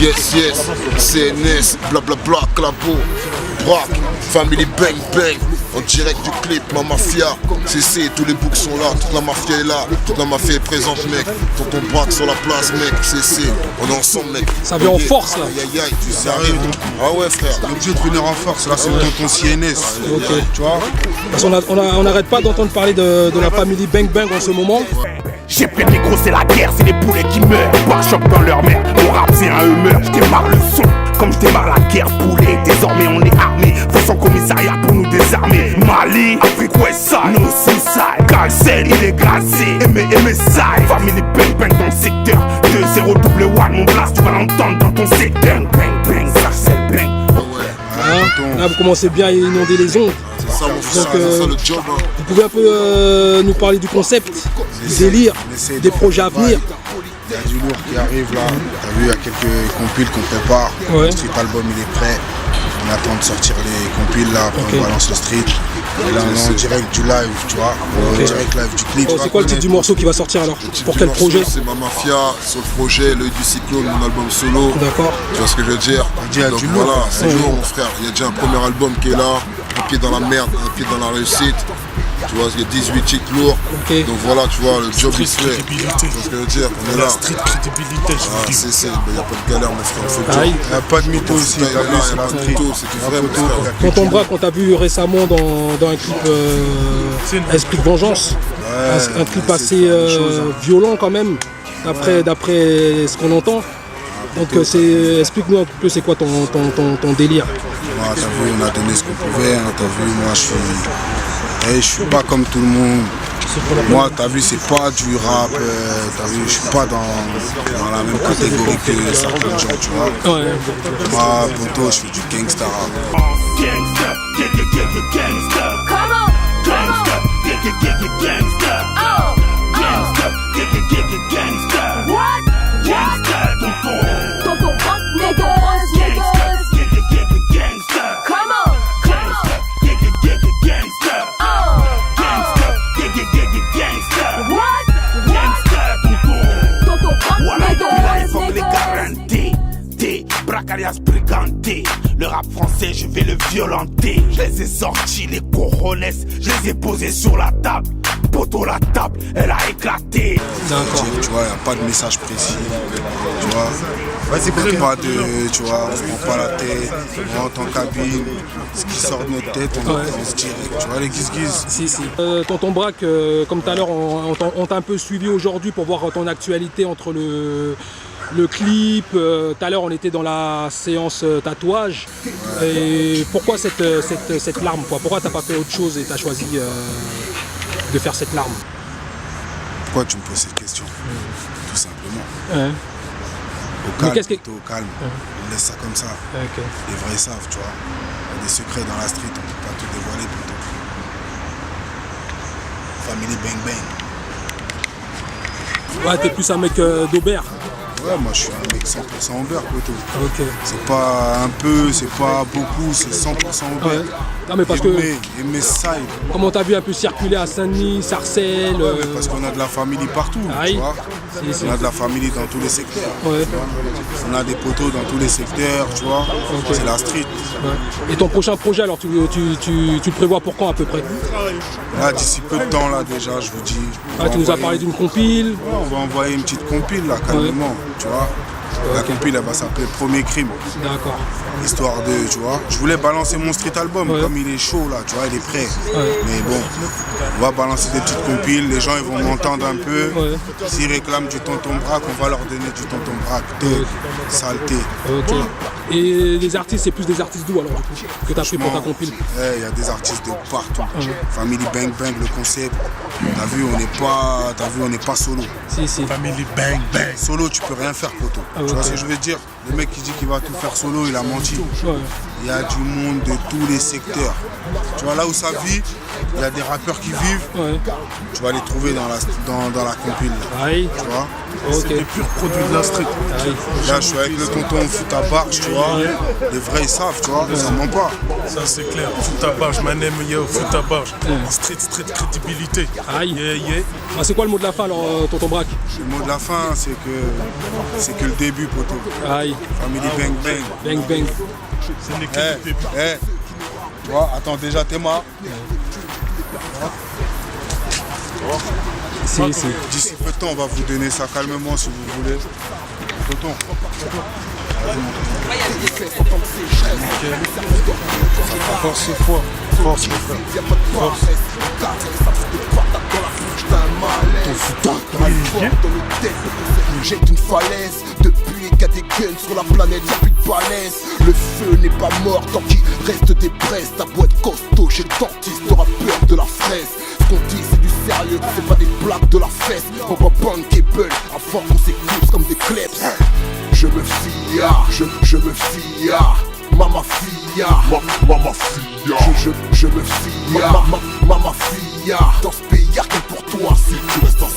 Yes, yes, CNS, blablabla, clapo, braque, family bang bang. En direct du clip, ma mafia, CC, tous les boucs sont là, toute la mafia est là, toute la mafia est présente mec. Tonton braque sur la place mec, CC, on est ensemble mec. Ça vient en force là. Aïe aïe aïe, tu sais arrive. Ah ouais frère. On est obligé de venir en force, là c'est le tonton CNS. Ok. Tu vois. Parce qu'on n'arrête pas d'entendre parler de la famille Bang Bang en ce moment. J'ai plein de négros, c'est la guerre, c'est les poulets qui meurent. Par choc dans leur mère, mon rap c'est un humeur. Je démarre le son, comme je démarre la guerre poulet. Désormais on est armé, faut son commissariat pour nous désarmer. Mali, Afrique Westside, no suicide. Calcel, il est glacé, MSI. Family bang bang dans le secteur 2-0-1, mon blast tu vas l'entendre dans ton secteur. Bang bang, ça c'est bang. Là vous commencez bien à inonder les ondes. C'est ça mon frère, Donc, c'est ça le job hein. Vous pouvez un peu nous parler du concept, du délire, des projets à venir. Il y a du lourd qui arrive là. T'as vu, il y a quelques compiles qu'on prépare. Ouais. Le street album il est prêt. On attend de sortir les compiles là, après on balance le street. Et là on est en direct du live, tu vois. En direct live du clip. C'est quoi le titre du morceau qui va sortir alors? Pour quel projet? C'est ma mafia, sur le projet, l'œil du cyclone, mon album solo. D'accord. Tu vois ce que je veux dire? Donc Donc du lourd, voilà, quoi. c'est lourd mon frère. Il y a déjà un premier album qui est là, un pied dans la merde, un pied dans la réussite. Tu vois, il y a 18 titres lourds. Ok. Donc voilà, tu vois, le job il se fait. Tu vois ce que je veux dire? On est là. Street crédibilité, Ah, il n'y a pas de galère mon frère, on fait le Pareil. job. Il n'y a pas de mytho ici, Il y a t'as vu, c'est la pas de street. mytho, c'est du vrai mon frère. Tonton Braque, on t'a vu récemment dans un clip Esprit de Vengeance. Un clip c'est assez pas des choses, hein. violent quand même, d'après ce qu'on entend. Donc explique-nous un peu c'est quoi ton délire. Moi, t'as vu, on a donné ce qu'on pouvait, hein, t'as vu, moi je suis pas comme tout le monde. Moi, t'as vu, c'est pas du rap, t'as vu, je suis pas dans la même catégorie que certains gens, tu vois. Ouais. Moi, poto, je fais du gangsta rap. Gangster, gangster. Come on, Gangster, gangster. oh, Gangster, gangster. what? Gangster, tonton. Tonton Braque, niggas, Gangster. come on, Gangster. oh, Gangster. what? Gangster, tonton. Tonton Braque, Voilà, depuis là, il faut me les niggas. garantir. Braque alias Briganté. Le rap français, je vais le violenter. Je les ai sortis, les cojones. Je les ai posés sur la table. Poto, la table, elle a éclaté. D'accord. Tu vois, il n'y a pas de message précis, tu vois. C'est pas de, tu vois, on se prend pas la tête, on rentre en cabine, ce qui sort de notre tête, on se direct, tu vois, les guise-guise. Si. Tonton Braque, comme tout à l'heure, on t'a un peu suivi aujourd'hui pour voir ton actualité entre le clip. Tout à l'heure, on était dans la séance tatouage. Et pourquoi cette larme quoi? Pourquoi t'as pas fait autre chose et t'as choisi de faire cette larme? Pourquoi tu me poses cette question? Tout simplement. Ouais. Au calme, qu'est-ce que- plutôt au calme. On laisse ça comme ça. Ok. Les vrais savent, tu vois. Il y a des secrets dans la street, on peut pas tout dévoiler plutôt. Family bang bang. Ouais, t'es plus un mec d'Aubert. Ouais, moi je suis un mec 100% au beurre, plutôt. Ok. C'est pas un peu, c'est pas beaucoup, c'est 100% au beurre. Ouais. Non mais parce que Aimer ça, comme on t'a vu un peu circuler à Saint-Denis, Sarcelles. parce qu'on a de la famille partout, Aïe. tu vois. Si. On a de la famille dans tous les secteurs. Ouais. On a des poteaux dans tous les secteurs, tu vois. C'est la street. Ouais. Et ton prochain projet alors tu le prévois pour quand à peu près? Là, d'ici peu de temps, là déjà, je vous dis. on Ah, va tu nous as envoyer- parlé d'une compile. On va envoyer une petite compile là, calmement, tu vois. La compile, elle va s'appeler Premier Crime. D'accord. Histoire de, tu vois. Je voulais balancer mon street album, Ouais. comme il est chaud là, tu vois, il est prêt. Ouais. Mais bon, on va balancer des petites compiles, les gens ils vont m'entendre un peu. Ouais. S'ils réclament du tonton Braque, on va leur donner du tonton Braque. Thug, saleté. Ok. Et les artistes, c'est plus des artistes d'où alors du coup, que t'as pris pour ta compile? Il y a des artistes de partout. Family Bang Bang, le concept. T'as vu, on n'est pas solo. Si. Family bang bang. Solo, tu peux rien faire, poto. Tu vois ce que je veux dire? Le mec qui dit qu'il va tout faire solo, il a menti. Ouais. il y a du monde de tous les secteurs. Tu vois, là où ça vit, il y a des rappeurs qui vivent. Ouais. Tu vas les trouver dans la compile. Aïe. Tu vois. C'est des purs produits de la street. Aïe. Là, je suis avec le tonton Foot à Barge, tu vois. Les vrais, ils savent, tu vois. Ça ment pas. Ça c'est clair. Foot à barge, my name yo, foot à barge. Street crédibilité. Aïe. Yeah, yeah. Ah, c'est quoi le mot de la fin alors, tonton Braque? Le mot de la fin, c'est que le début, poto. Aïe. Family bang bang. Bang bang. C'est une équipe. Tu vois, attends, déjà Théma. D'ici peu de temps, on va vous donner ça calmement si vous voulez. Tonton. Force et foi. Force mon frère. Force. Jette une falaise, depuis qu'il y a des guns sur la planète, y'a plus de balèze. Le feu n'est pas mort tant qu'il reste des braises. Ta boîte costaud chez le dentiste, t'auras peur de la fraise. Ce qu'on dit c'est du sérieux, c'est pas des blagues de la fesse. On va bankable avant qu'on s'éclipse comme des kleps. Je me fie à, je me fie à Mama Fia, Mama Fia. Je me fie à Mama Fia. Dans ce pays y'a que pour toi si tu restes en